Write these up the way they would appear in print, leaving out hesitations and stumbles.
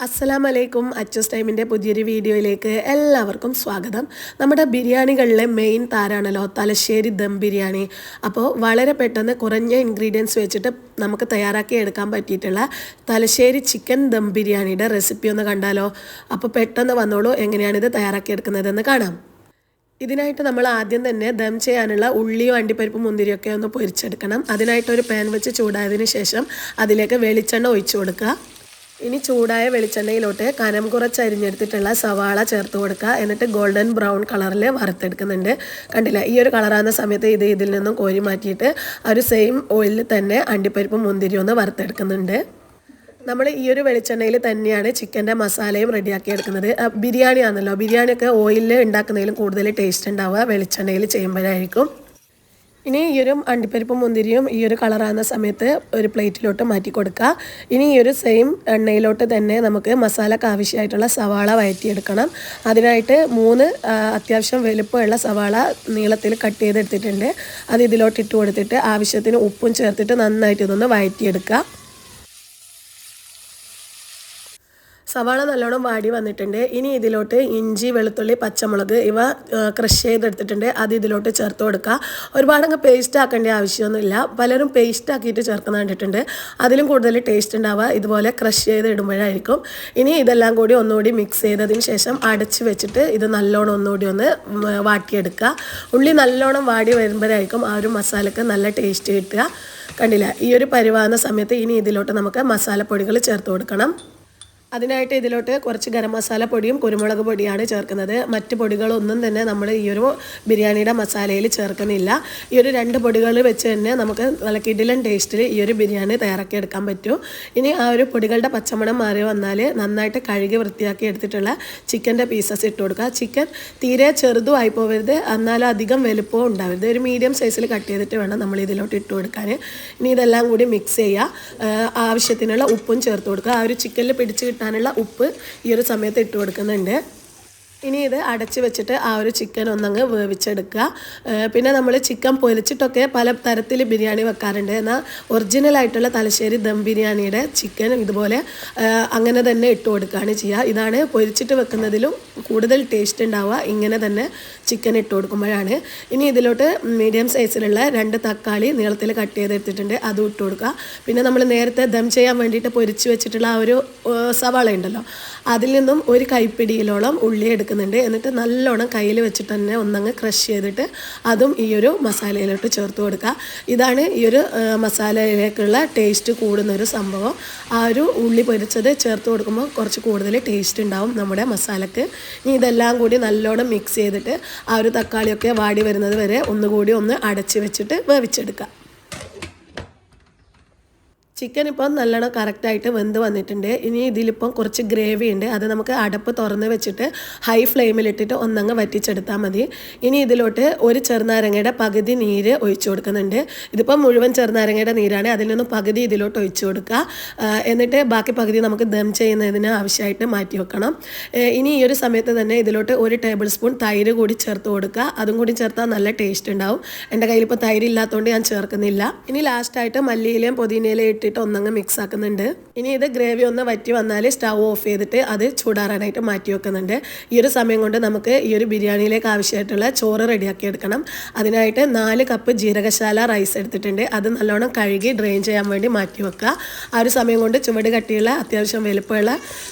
അസ്സലാമു അലൈക്കും. അച്ചൂസ് ടൈമിൻ്റെ പുതിയൊരു വീഡിയോയിലേക്ക് എല്ലാവർക്കും സ്വാഗതം. നമ്മുടെ ബിരിയാണികളിലെ മെയിൻ താരാണല്ലോ തലശ്ശേരി ദം ബിരിയാണി. അപ്പോൾ വളരെ പെട്ടെന്ന് കുറഞ്ഞ ഇൻഗ്രീഡിയൻസ് വെച്ചിട്ട് നമുക്ക് തയ്യാറാക്കി എടുക്കാൻ പറ്റിയിട്ടുള്ള തലശ്ശേരി ചിക്കൻ ദം ബിരിയാണിയുടെ റെസിപ്പി ഒന്ന് കണ്ടാലോ. അപ്പോൾ പെട്ടെന്ന് വന്നോളൂ, എങ്ങനെയാണിത് തയ്യാറാക്കി എടുക്കുന്നതെന്ന് കാണാം. ഇതിനായിട്ട് നമ്മൾ ആദ്യം തന്നെ ദം ചെയ്യാനുള്ള ഉള്ളിയും അണ്ടിപ്പരിപ്പും മുന്തിരിയൊക്കെ ഒന്ന് പൊരിച്ചെടുക്കണം. അതിനായിട്ടൊരു പാൻ വെച്ച് ചൂടായതിന് ശേഷം അതിലേക്ക് വെളിച്ചെണ്ണ ഒഴിച്ചു കൊടുക്കുക. ഇനി ചൂടായ വെളിച്ചെണ്ണയിലോട്ട് കനം കുറച്ച് അരിഞ്ഞെടുത്തിട്ടുള്ള സവാള ചേർത്ത് കൊടുക്കുക. എന്നിട്ട് ഗോൾഡൻ ബ്രൗൺ കളറിൽ വറുത്തെടുക്കുന്നുണ്ട്. കണ്ടില്ല, ഈ ഒരു കളറാകുന്ന സമയത്ത് ഇതിൽ നിന്നും കോരി മാറ്റിയിട്ട് ആ ഒരു സെയിം ഓയിലിൽ തന്നെ അണ്ടിപ്പരിപ്പും മുന്തിരിയും ഒന്ന് വറുത്തെടുക്കുന്നുണ്ട്. നമ്മൾ ഈ ഒരു വെളിച്ചെണ്ണയിൽ തന്നെയാണ് ചിക്കൻ്റെ മസാലയും റെഡിയാക്കി എടുക്കുന്നത്. ബിരിയാണി ആണല്ലോ, ബിരിയാണിയൊക്കെ ഓയിലിൽ ഉണ്ടാക്കുന്നതിലും കൂടുതൽ ടേസ്റ്റ് ഉണ്ടാവുക വെളിച്ചെണ്ണയിൽ ചെയ്യുമ്പോഴായിരിക്കും. ഇനി ഈ ഒരു അണ്ടിപ്പരിപ്പും മുന്തിരിയും ഈ ഒരു കളറാകുന്ന സമയത്ത് ഒരു പ്ലേറ്റിലോട്ട് മാറ്റി കൊടുക്കുക. ഇനി ഈ ഒരു സെയിം എണ്ണയിലോട്ട് തന്നെ നമുക്ക് മസാലക്ക് ആവശ്യമായിട്ടുള്ള സവാള വഴറ്റിയെടുക്കണം. അതിനായിട്ട് 3 അത്യാവശ്യം വലുപ്പമുള്ള സവാള നീളത്തിൽ കട്ട് ചെയ്തെടുത്തിട്ടുണ്ട്. അത് ഇതിലോട്ട് ഇട്ട് കൊടുത്തിട്ട് ആവശ്യത്തിന് ഉപ്പും ചേർത്തിട്ട് നന്നായിട്ട് ഇതൊന്ന് വഴറ്റിയെടുക്കുക. സവാള നല്ലോണം വാടി വന്നിട്ടുണ്ട്. ഇനി ഇതിലോട്ട് ഇഞ്ചി, വെളുത്തുള്ളി, പച്ചമുളക് ഇവ ക്രഷ് ചെയ്തെടുത്തിട്ടുണ്ട്. അത് ഇതിലോട്ട് ചേർത്ത് കൊടുക്കുക. ഒരുപാടങ്ങ് പേസ്റ്റ് ആക്കേണ്ട ആവശ്യമൊന്നുമില്ല. പലരും പേസ്റ്റ് ആക്കിയിട്ട് ചേർക്കുന്ന കണ്ടിട്ടുണ്ട്. അതിലും കൂടുതൽ ടേസ്റ്റ് ഉണ്ടാവുക ഇതുപോലെ ക്രഷ് ചെയ്ത് ഇടുമ്പോഴായിരിക്കും. ഇനി ഇതെല്ലാം കൂടി ഒന്നുകൂടി മിക്സ് ചെയ്തതിന് ശേഷം അടച്ച് വെച്ചിട്ട് ഇത് നല്ലോണം ഒന്നുകൂടി ഒന്ന് വാട്ടിയെടുക്കുക. ഉള്ളി നല്ലോണം വാടി വരുമ്പോഴായിരിക്കും ആ ഒരു മസാലക്ക് നല്ല ടേസ്റ്റ് കിട്ടുക. കണ്ടില്ല, ഈ ഒരു പരിവാകുന്ന സമയത്ത് ഇനി ഇതിലോട്ട് നമുക്ക് മസാലപ്പൊടികൾ ചേർത്ത് കൊടുക്കണം. അതിനായിട്ട് ഇതിലോട്ട് കുറച്ച് ഗരം മസാല പൊടിയും കുരുമുളക് പൊടിയാണ് ചേർക്കുന്നത്. മറ്റ് പൊടികളൊന്നും തന്നെ നമ്മൾ ഈ ഒരു ബിരിയാണിയുടെ മസാലയിൽ ചേർക്കുന്നില്ല. ഈ ഒരു 2 പൊടികൾ വെച്ച് തന്നെ നമുക്ക് നല്ല കിടിലൻ ടേസ്റ്റിൽ ഈ ഒരു ബിരിയാണി തയ്യാറാക്കി എടുക്കാൻ പറ്റും. ഇനി ആ ഒരു പൊടികളുടെ പച്ചമണം മാറി വന്നാൽ നന്നായിട്ട് കഴുകി വൃത്തിയാക്കി എടുത്തിട്ടുള്ള ചിക്കൻ്റെ പീസസ് ഇട്ട് കൊടുക്കുക. ചിക്കൻ തീരെ ചെറുതും ആയി പോകരുത്, എന്നാലും അധികം വലുപ്പവും ഉണ്ടാവരുത്. ഒരു മീഡിയം സൈസിൽ കട്ട് ചെയ്തിട്ട് വേണം നമ്മൾ ഇതിലോട്ട് ഇട്ട് കൊടുക്കാൻ. ഇനി ഇതെല്ലാം കൂടി മിക്സ് ചെയ്യുക. ആവശ്യത്തിനുള്ള ഉപ്പും ചേർത്ത് കൊടുക്കുക. ആ ഒരു ചിക്കനിൽ പിടിച്ച് നുള്ള ഉപ്പ് ഈ ഒരു സമയത്ത് ഇട്ട് കൊടുക്കുന്നുണ്ട്. ഇനി ഇത് അടച്ച് വെച്ചിട്ട് ആ ഒരു ചിക്കൻ ഒന്നങ്ങ് വേവിച്ചെടുക്കുക. പിന്നെ നമ്മൾ ചിക്കൻ പൊരിച്ചിട്ടൊക്കെ പല തരത്തിൽ ബിരിയാണി വെക്കാറുണ്ട്. എന്നാൽ ഒറിജിനലായിട്ടുള്ള തലശ്ശേരി ദം ബിരിയാണിയുടെ ചിക്കൻ ഇതുപോലെ അങ്ങനെ തന്നെ ഇട്ട് കൊടുക്കുകയാണ് ചെയ്യുക. ഇതാണ് പൊരിച്ചിട്ട് വെക്കുന്നതിലും കൂടുതൽ ടേസ്റ്റ് ഉണ്ടാവുക ഇങ്ങനെ തന്നെ ചിക്കൻ ഇട്ട് കൊടുക്കുമ്പോഴാണ്. ഇനി ഇതിലോട്ട് മീഡിയം സൈസിലുള്ള 2 തക്കാളി നീളത്തിൽ കട്ട് ചെയ്തെടുത്തിട്ടുണ്ട്, അതും ഇട്ട് കൊടുക്കുക. പിന്നെ നമ്മൾ നേരത്തെ ദം ചെയ്യാൻ വേണ്ടിയിട്ട് പൊരിച്ച് വെച്ചിട്ടുള്ള ആ ഒരു സവാള ഉണ്ടല്ലോ, അതിൽ നിന്നും ഒരു കൈപ്പിടിയിലോളം ഉള്ളി എടുക്കുന്നുണ്ട്. എന്നിട്ട് നല്ലോണം കയ്യിൽ വെച്ചിട്ട് തന്നെ ഒന്നങ്ങ് ക്രഷ് ചെയ്തിട്ട് അതും ഈ ഒരു മസാലയിലോട്ട് ചേർത്ത് കൊടുക്കുക. ഇതാണ് ഈ ഒരു മസാലയിലേക്കുള്ള ടേസ്റ്റ് കൂടുന്നൊരു സംഭവം. ആ ഒരു ഉള്ളി പൊരിച്ചത് ചേർത്ത് കൊടുക്കുമ്പോൾ കുറച്ച് കൂടുതൽ ടേസ്റ്റ് ഉണ്ടാവും നമ്മുടെ മസാലക്ക്. ഇനി ഇതെല്ലാം കൂടി നല്ലോണം മിക്സ് ചെയ്തിട്ട് ആ ഒരു തക്കാളിയൊക്കെ വാടി വരുന്നത് വരെ ഒന്നുകൂടി ഒന്ന് അടച്ച് വെച്ചിട്ട് വേവിച്ചെടുക്കുക. ചിക്കൻ ഇപ്പം നല്ലോണം കറക്റ്റായിട്ട് വെന്ത് വന്നിട്ടുണ്ട്. ഇനി ഇതിലിപ്പം കുറച്ച് ഗ്രേവി ഉണ്ട്. അത് നമുക്ക് അടപ്പ് തുറന്ന് വെച്ചിട്ട് ഹൈ ഫ്ലെയിമിലിട്ടിട്ട് ഒന്നങ്ങ് വറ്റിച്ചെടുത്താൽ മതി. ഇനി ഇതിലോട്ട് ഒരു ചെറുനാരങ്ങയുടെ പകുതി നീര് ഒഴിച്ചു കൊടുക്കുന്നുണ്ട്. ഇതിപ്പം മുഴുവൻ ചെറുനാരങ്ങയുടെ നീരാണ്, അതിൽ നിന്നും പകുതി ഇതിലോട്ട് ഒഴിച്ചു കൊടുക്കുക. എന്നിട്ട് ബാക്കി പകുതി നമുക്ക് ദം ചെയ്യുന്നതിന് ആവശ്യമായിട്ട് മാറ്റി വെക്കണം. ഇനി ഈ ഒരു സമയത്ത് തന്നെ ഇതിലോട്ട് 1 ടേബിൾ സ്പൂൺ തൈര് കൂടി ചേർത്ത് കൊടുക്കുക. അതും കൂടി ചേർത്താൽ നല്ല ടേസ്റ്റ് ഉണ്ടാവും. എൻ്റെ കയ്യിൽ ഇപ്പോൾ തൈര് ഇല്ലാത്തതുകൊണ്ട് ഞാൻ ചേർക്കുന്നില്ല. ഇനി ലാസ്റ്റായിട്ട് മല്ലിയിലയും പുതിനയിലയും ഇട്ടിട്ട് ഒന്നങ്ങ് മിക്സ് ആക്കുന്നുണ്ട്. ഇനി ഇത് ഗ്രേവി ഒന്ന് വറ്റി വന്നാൽ സ്റ്റൗ ഓഫ് ചെയ്തിട്ട് അത് ചൂടാറാനായിട്ട് മാറ്റി വെക്കുന്നുണ്ട്. ഈ ഒരു സമയം കൊണ്ട് നമുക്ക് ഈ ഒരു ബിരിയാണിയിലേക്ക് ആവശ്യമായിട്ടുള്ള ചോറ് റെഡിയാക്കി എടുക്കണം. അതിനായിട്ട് 4 കപ്പ് ജീരകശാല റൈസ് എടുത്തിട്ടുണ്ട്. അത് നല്ലോണം കഴുകി ഡ്രെയിൻ ചെയ്യാൻ വേണ്ടി മാറ്റി വെക്കുക. ആ ഒരു സമയം കൊണ്ട് ചുവട് കട്ടിയുള്ള അത്യാവശ്യം വലുപ്പമുള്ള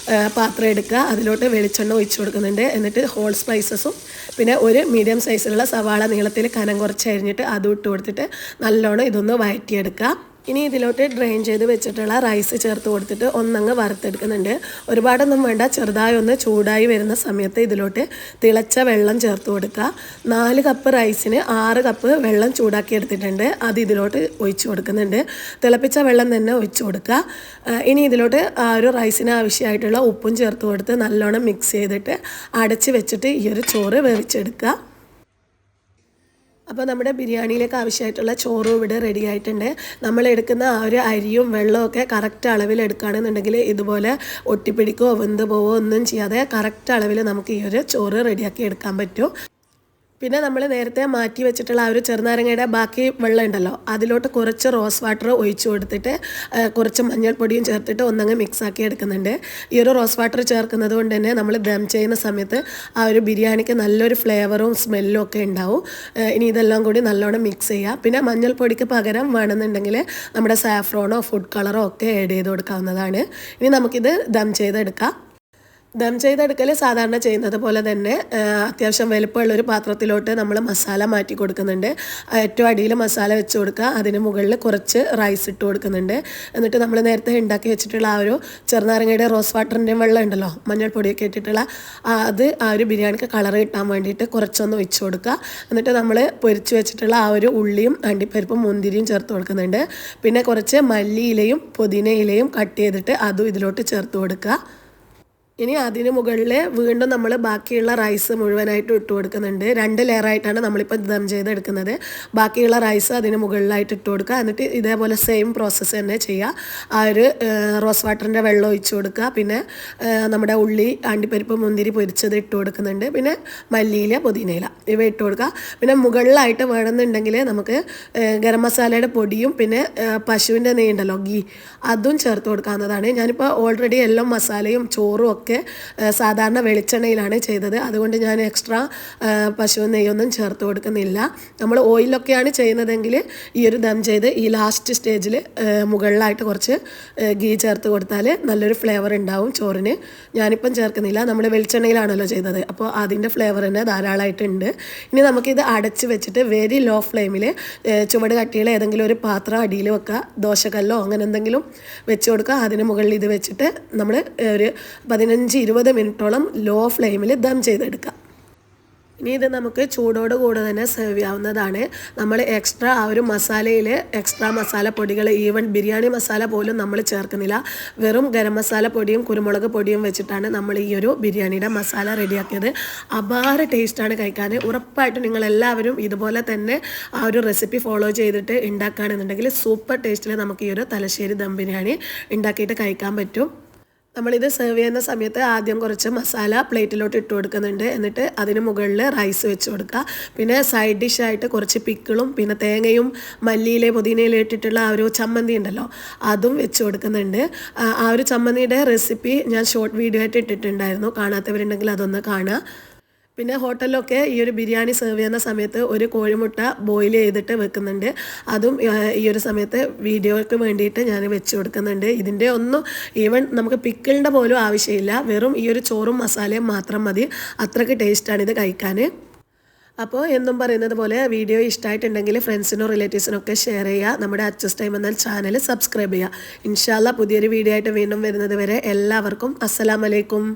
പാത്രം എടുക്കുക. അതിലോട്ട് വെളിച്ചെണ്ണ ഒഴിച്ചു കൊടുക്കുന്നുണ്ട്. എന്നിട്ട് ഹോൾ സ്പൈസസും പിന്നെ ഒരു മീഡിയം സൈസിലുള്ള സവാള നീളത്തിൽ കനം കുറച്ച് അരിഞ്ഞിട്ട് അതും ഇട്ട് കൊടുത്തിട്ട് നല്ലോണം ഇതൊന്ന് വഴറ്റിയെടുക്കുക. ഇനി ഇതിലോട്ട് ഡ്രെയിൻ ചെയ്ത് വെച്ചിട്ടുള്ള റൈസ് ചേർത്ത് കൊടുത്തിട്ട് ഒന്നങ്ങ് വറുത്തെടുക്കുന്നുണ്ട്. ഒരുപാടൊന്നും വേണ്ട, ചെറുതായി ഒന്ന് ചൂടായി വരുന്ന സമയത്ത് ഇതിലോട്ട് തിളച്ച വെള്ളം ചേർത്ത് കൊടുക്കുക. 4 കപ്പ് റൈസിന് 6 കപ്പ് വെള്ളം ചൂടാക്കി എടുത്തിട്ടുണ്ട്. അത് ഇതിലോട്ട് ഒഴിച്ചു കൊടുക്കുന്നുണ്ട്. തിളപ്പിച്ച വെള്ളം തന്നെ ഒഴിച്ചു കൊടുക്കുക. ഇനി ഇതിലോട്ട് ആ ഒരു റൈസിന് ആവശ്യമായിട്ടുള്ള ഉപ്പും ചേർത്ത് കൊടുത്ത് നല്ലോണം മിക്സ് ചെയ്തിട്ട് അടച്ച് വെച്ചിട്ട് ഈ ഒരു ചോറ് വേവിച്ചെടുക്കുക. അപ്പോൾ നമ്മുടെ ബിരിയാണിയിലേക്ക് ആവശ്യമായിട്ടുള്ള ചോറും ഇവിടെ റെഡി ആയിട്ടുണ്ട്. നമ്മൾ എടുക്കുന്ന ആ ഒരു അരിയും വെള്ളമൊക്കെ കറക്റ്റ് അളവിൽ എടുക്കുകയാണെന്നുണ്ടെങ്കിൽ ഇതുപോലെ ഒട്ടിപ്പിടിക്കോ വെന്ത് പോവോ ഒന്നും ചെയ്യാതെ കറക്റ്റ് അളവിൽ നമുക്ക് ഈ ഒരു ചോറ് റെഡിയാക്കി എടുക്കാൻ പറ്റും. പിന്നെ നമ്മൾ നേരത്തെ മാറ്റി വെച്ചിട്ടുള്ള ആ ഒരു ചെറുനാരങ്ങയുടെ ബാക്കി വെള്ളം ഉണ്ടല്ലോ അതിലോട്ട് കുറച്ച് റോസ് വാട്ടർ ഒഴിച്ചു കൊടുത്തിട്ട് കുറച്ച് മഞ്ഞൾപ്പൊടിയും ചേർത്തിട്ട് ഒന്നങ്ങ് മിക്സാക്കി എടുക്കുന്നുണ്ട്. ഈ ഒരു റോസ് വാട്ടർ ചേർക്കുന്നത് കൊണ്ട് തന്നെ നമ്മൾ ദം ചെയ്യുന്ന സമയത്ത് ആ ഒരു ബിരിയാണിക്ക് നല്ലൊരു ഫ്ലേവറും സ്മെല്ലും ഒക്കെ ഉണ്ടാവും. ഇനി ഇതെല്ലാം കൂടി നല്ലോണം മിക്സ് ചെയ്യുക. പിന്നെ മഞ്ഞൾപ്പൊടിക്ക് പകരം വേണമെന്നുണ്ടെങ്കിൽ നമ്മുടെ സാഫ്രോണോ ഫുഡ് കളറോ ഒക്കെ ആഡ് ചെയ്ത് കൊടുക്കാവുന്നതാണ്. ഇനി നമുക്കിത് ദം ചെയ്തെടുക്കാം. ദം ചെയ്തെടുക്കൽ സാധാരണ ചെയ്യുന്നത് പോലെ തന്നെ അത്യാവശ്യം വലുപ്പമുള്ളൊരു പാത്രത്തിലോട്ട് നമ്മൾ മസാല മാറ്റി കൊടുക്കുന്നുണ്ട്. ഏറ്റവും അടിയിൽ മസാല വെച്ച് കൊടുക്കുക. അതിന് മുകളിൽ കുറച്ച് റൈസ് ഇട്ട് കൊടുക്കുന്നുണ്ട്. എന്നിട്ട് നമ്മൾ നേരത്തെ ഉണ്ടാക്കി വെച്ചിട്ടുള്ള ആ ഒരു ചെറുനാരങ്ങയുടെ റോസ് വാട്ടറിൻ്റെയും വെള്ളം ഉണ്ടല്ലോ മഞ്ഞൾപ്പൊടിയൊക്കെ ഇട്ടിട്ടുള്ള അത് ആ ഒരു ബിരിയാണിക്ക് കളർ കിട്ടാൻ വേണ്ടിയിട്ട് കുറച്ചൊന്ന് ഒഴിച്ച് കൊടുക്കുക. എന്നിട്ട് നമ്മൾ പൊരിച്ച് വെച്ചിട്ടുള്ള ആ ഒരു ഉള്ളിയും അണ്ടിപ്പരിപ്പും മുന്തിരിയും ചേർത്ത് കൊടുക്കുന്നുണ്ട്. പിന്നെ കുറച്ച് മല്ലിയിലയും പുതിനയിലയും കട്ട് ചെയ്തിട്ട് അതും ഇതിലോട്ട് ചേർത്ത് കൊടുക്കുക. ഇനി അതിന് മുകളിൽ വീണ്ടും നമ്മൾ ബാക്കിയുള്ള റൈസ് മുഴുവനായിട്ട് ഇട്ട് കൊടുക്കുന്നുണ്ട്. 2 ലെയറായിട്ടാണ് നമ്മളിപ്പോൾ ദം ചെയ്തെടുക്കുന്നത്. ബാക്കിയുള്ള റൈസ് അതിന് മുകളിലായിട്ട് ഇട്ട് കൊടുക്കുക. എന്നിട്ട് ഇതേപോലെ സെയിം പ്രോസസ്സ് തന്നെ ചെയ്യുക. ആ ഒരു റോസ് വാട്ടറിൻ്റെ വെള്ളം ഒഴിച്ച് കൊടുക്കുക. പിന്നെ നമ്മുടെ ഉള്ളി അണ്ടിപ്പരിപ്പ് മുന്തിരി പൊരിച്ചത് ഇട്ട് കൊടുക്കുന്നുണ്ട്. പിന്നെ മല്ലിയില പുതിനയില ഇവ ഇട്ട് കൊടുക്കുക. പിന്നെ മുകളിലായിട്ട് വേണമെന്നുണ്ടെങ്കിൽ നമുക്ക് ഗരം മസാലയുടെ പൊടിയും പിന്നെ പശുവിൻ്റെ നെയ്യ് ഉണ്ടല്ലോ ഗീ അതും ചേർത്ത് കൊടുക്കാവുന്നതാണ്. ഞാനിപ്പോൾ ഓൾറെഡി എല്ലാം മസാലയും ചോറും ഒക്കെ സാധാരണ വെളിച്ചെണ്ണയിലാണ് ചെയ്തത്. അതുകൊണ്ട് ഞാൻ എക്സ്ട്രാ പശു നെയ്യൊന്നും ചേർത്ത് കൊടുക്കുന്നില്ല. നമ്മൾ ഓയിലൊക്കെയാണ് ചെയ്യുന്നതെങ്കിൽ ഈ ഒരു ദം ചെയ്ത് ഈ ലാസ്റ്റ് സ്റ്റേജിൽ മുകളിലായിട്ട് കുറച്ച് ഗീ ചേർത്ത് കൊടുത്താൽ നല്ലൊരു ഫ്ലേവർ ഉണ്ടാവും ചോറിന്. ഞാനിപ്പം ചേർക്കുന്നില്ല, നമ്മൾ വെളിച്ചെണ്ണയിലാണല്ലോ ചെയ്തത്, അപ്പോൾ അതിൻ്റെ ഫ്ലേവർ തന്നെ ധാരാളമായിട്ടുണ്ട്. ഇനി നമുക്കിത് അടച്ച് വെച്ചിട്ട് വെരി ലോ ഫ്ലെയിമിൽ ചുവട് കട്ടിയുള്ള ഏതെങ്കിലും ഒരു പാത്രം അടിയിൽ വെക്കുക. ദോശക്കല്ലോ അങ്ങനെ എന്തെങ്കിലും വെച്ച് കൊടുക്കുക. അതിന് മുകളിൽ ഇത് വെച്ചിട്ട് നമ്മൾ ഒരു 15-20 മിനിറ്റോളം ലോ ഫ്ലെയിമിൽ ദം ചെയ്തെടുക്കാം. ഇനി ഇത് നമുക്ക് ചൂടോട് കൂടെ തന്നെ സെർവ് ചെയ്യാവുന്നതാണ്. നമ്മൾ എക്സ്ട്രാ ആ ഒരു മസാലയിൽ എക്സ്ട്രാ മസാല പൊടികൾ ഈവൻ ബിരിയാണി മസാല പോലും നമ്മൾ ചേർക്കുന്നില്ല. വെറും ഗരം മസാല പൊടിയും കുരുമുളക് പൊടിയും വെച്ചിട്ടാണ് നമ്മൾ ഈ ഒരു ബിരിയാണിയുടെ മസാല റെഡിയാക്കിയത്. അപാര ടേസ്റ്റാണ് കഴിക്കാൻ. ഉറപ്പായിട്ടും നിങ്ങളെല്ലാവരും ഇതുപോലെ തന്നെ ആ ഒരു റെസിപ്പി ഫോളോ ചെയ്തിട്ട് ഉണ്ടാക്കുകയാണെന്നുണ്ടെങ്കിൽ സൂപ്പർ ടേസ്റ്റിൽ നമുക്ക് ഈ ഒരു തലശ്ശേരി ദം ബിരിയാണി ഉണ്ടാക്കിയിട്ട് കഴിക്കാൻ പറ്റും. നമ്മളിത് സെർവ് ചെയ്യുന്ന സമയത്ത് ആദ്യം കുറച്ച് മസാല പ്ലേറ്റിലോട്ട് ഇട്ട് കൊടുക്കുന്നുണ്ട്. എന്നിട്ട് അതിന് മുകളിൽ റൈസ് വെച്ച് കൊടുക്കുക. പിന്നെ സൈഡ് ഡിഷായിട്ട് കുറച്ച് പിക്കിളും പിന്നെ തേങ്ങയും മല്ലിയിലെ പുതിനയിലെ ഇട്ടിട്ടുള്ള ആ ഒരു ചമ്മന്തി ഉണ്ടല്ലോ അതും വെച്ച് കൊടുക്കുന്നുണ്ട്. ആ ഒരു ചമ്മന്തിയുടെ റെസിപ്പി ഞാൻ ഷോർട്ട് വീഡിയോ ആയിട്ട് ഇട്ടിട്ടുണ്ടായിരുന്നു. കാണാത്തവരുണ്ടെങ്കിൽ അതൊന്ന് കാണുക. പിന്നെ ഹോട്ടലിലൊക്കെ ഈ ഒരു ബിരിയാണി സെർവ് ചെയ്യുന്ന സമയത്ത് ഒരു കോഴിമുട്ട ബോയിൽ ചെയ്തിട്ട് വെക്കുന്നുണ്ട്. അതും ഈ ഒരു സമയത്ത് വീഡിയോയ്ക്ക് വേണ്ടിയിട്ട് ഞാൻ വെച്ച് കൊടുക്കുന്നുണ്ട്. ഇതിൻ്റെ ഒന്നും ഈവൻ നമുക്ക് പിക്കിളിൻ്റെ പോലും ആവശ്യമില്ല. വെറും ഈ ഒരു ചോറും മസാലയും മാത്രം മതി. അത്രയ്ക്ക് ടേസ്റ്റാണ് ഇത് കഴിക്കാൻ. അപ്പോൾ എന്നും പറയുന്നത് പോലെ വീഡിയോ ഇഷ്ടമായിട്ടുണ്ടെങ്കിൽ ഫ്രണ്ട്സിനോ റിലേറ്റീവ്സിനൊക്കെ ഷെയർ ചെയ്യുക. നമ്മുടെ അച്ചസ് ടൈം എന്ന ചാനൽ സബ്സ്ക്രൈബ് ചെയ്യുക. ഇൻഷാ അല്ലാഹ് പുതിയൊരു വീഡിയോ ആയിട്ട് വീണ്ടും വരുന്നത് വരെ എല്ലാവർക്കും അസ്സലാമു അലൈക്കും.